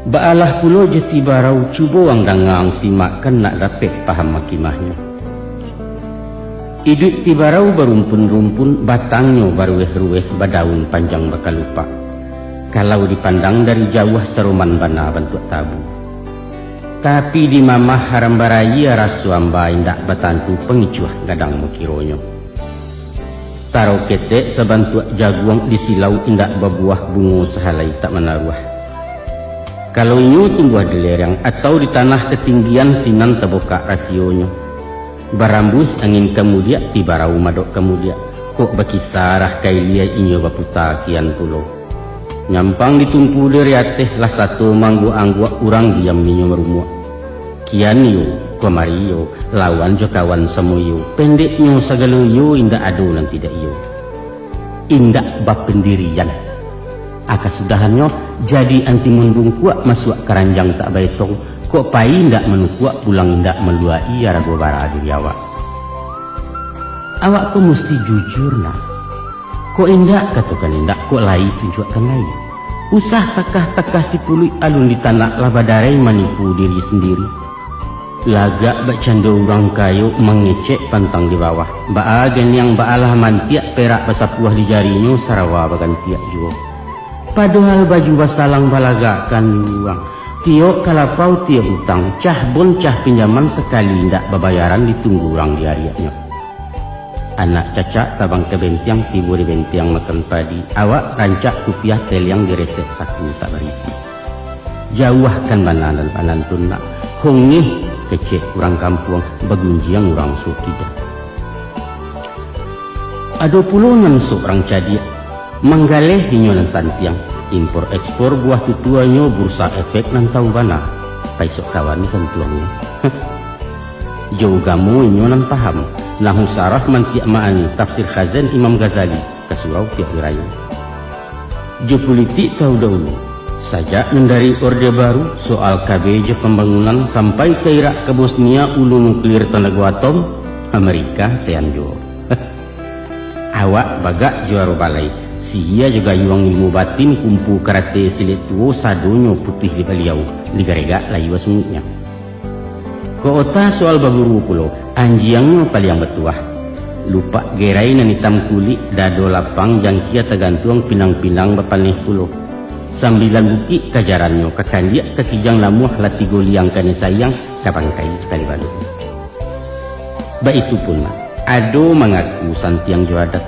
Baalah pulo jeti barau cubo ang dangang simakan nak dapat paham makimahnya. Idut ti barau berumpun-rumpun, batangnya barueh-rueh badaun panjang bakal lupa. Kalau dipandang dari jauh seruman bana bentuk tabu. Tapi di mamah haram baraya rasu amba indak batantu pengicuah gadang mukironyo. Taro ketek sebantuak jaguang di silau indak babuah bungo sehalai tak menaruah. Kalau inyo tumbuh di lereng atau di tanah ketinggian sinan terbuka rasionya. Barambuh angin kemudia ti barau madok kemudia. Kok bakisarah kailia inyo baputa kian pulo. Nyampang ditumpu dari ateh lah satu manggu anggua urang diam minyo merumua. Kian yo, kemario, lawan jo kawan semuyo. Pendeknya sagaluyo indak ado nan tidak iyo. Indak bab pendirian. Akasudahannya jadi anti mundung kuak masuk keranjang tak baitong. Kok pai ndak menukuak pulang ndak meluai rago bara diri awak. Awak kok mesti jujur nak. Kok indak katakan indak kok lai tunjukkan lai. Usah takah-takah si puluh alun di tanah labadarai manipu diri sendiri. Lagak bacando orang kayu mengecek pantang di bawah. Baagen yang baalah mantiak perak basapuah di jarinya sarawa bagan tiak juga. Padahal baju basalang balagakan uang. Tio kalapau tio utang, cah bon cah pinjaman sekali ndak babayaran ditunggu orang di harianya. Anak cacak tabang ke bentiang tibu di bentiang makan padi. Awak rancak kupiah teliang diresek saku tak berisi. Jauhkan banan dan panan tunak. Hongih kecek orang kampung bagunjiang orang sukidah. Ada puluhan seorang cadia. Manggaleh hinyonan santiang. Impor ekspor buah tutuannya bursa efek nan tahu bana. Paisok kawan santuangnya. Jauh gamu hinyonan paham. Nahu sarah mantiak ma'ani tafsir khazan Imam Ghazali. Kasurau tiap wiraya. Jo politik tahu dahulu. Sajak dari Orde Baru soal KBJ pembangunan sampai ke Irak ke Bosnia ulu nuklir tenaga atom Amerika seanjo. Awak bagak juara balai. Sia juga yuang ilmu batin kumpu karate silet tuo sadonyo putih di baliau digarega layu sungitnya. Kota soal baburu pulo anjiangnya paling bertuah. Lupa gerai nan hitam kulit dado lapang jangkia tergantung pinang-pinang bapalih pulo. 9 bukit kajarannya kakandia kakijang lamuah latigo liang kane sayang kapangkai sekali balu. Baik itu pun ado mengaku santiang joadat.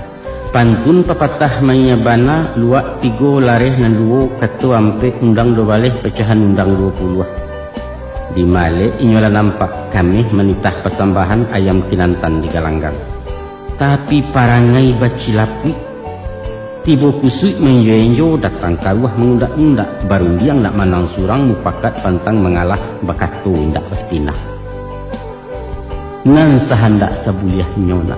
Pantun papatah maya bana luak 3 lareh nan 2 katu ampe undang 2 baleh pecahan undang 20. Di Male inyola nampak kami menitah persambahan ayam kinantan di galanggang. Tapi parangai bacilapi tibo kusui menyenyo datang karuah mengundak-undak baru diang nak manang surang mupakat pantang mengalah bakatu indak pastinah. Nan sahandak sabuliah nyona.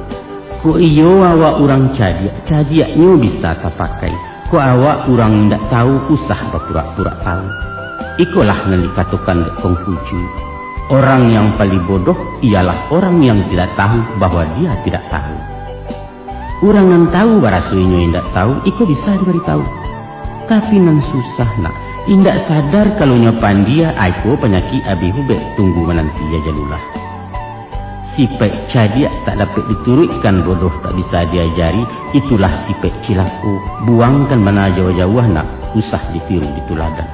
Ko iyo awak orang cadiaknya bisa tak pakai. Ko awak orang tidak tahu usah berpura-pura tahu. Ikulah yang dikatakan oleh Konghucu. Orang yang paling bodoh ialah orang yang tidak tahu bahwa dia tidak tahu. Orang yang tahu barasuinyo tidak tahu, iku bisa diberitahu. Tapi nan susah nak. Indak sadar kalau nyopan dia aiko penyakit abi hubek tunggu menanti ya jalulah. Sipek cadia tak dapat diturutkan bodoh tak bisa diajari. Itulah sipek cilaku. Buangkan mana jauh-jauh nak usah ditiru dituladan.